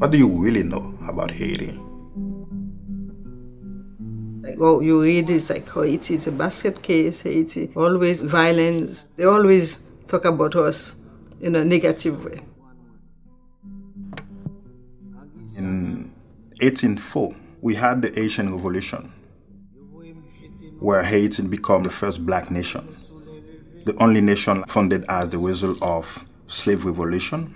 What do you really know about Haiti? Like, oh, you read it's like Haiti, it's a basket case, Haiti, always violence. They always talk about us in a negative way. In 1804, we had the Haitian Revolution, where Haiti became the first black nation, the only nation founded as the result of slave revolution.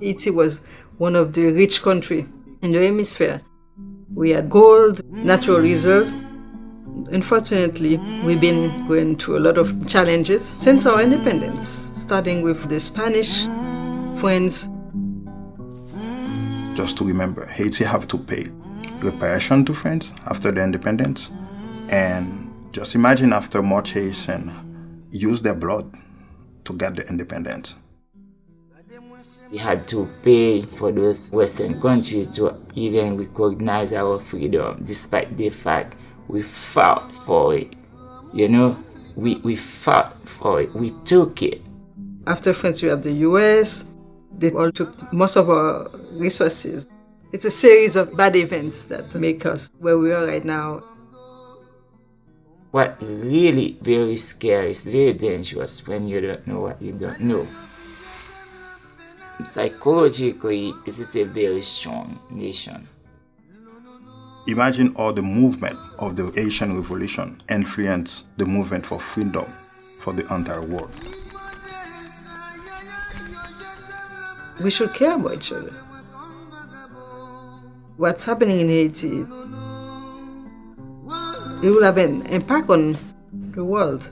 Haiti was one of the rich countries in the hemisphere. We had gold, natural reserve. Unfortunately, we've been going through a lot of challenges since our independence, starting with the Spanish, French. Just to remember, Haiti have to pay reparation to France after the independence. And just imagine after much Haitians use their blood to get the independence. We had to pay for those Western countries to even recognize our freedom, despite the fact we fought for it. You know, we fought for it, we took it. After France, you have the US. They all took most of our resources. It's a series of bad events that make us where we are right now. What is really very scary, is very dangerous when you don't know what you don't know. Psychologically, this is a very strong nation. Imagine how the movement of the Haitian Revolution influenced the movement for freedom for the entire world. We should care about each other. What's happening in Haiti, it will have an impact on the world.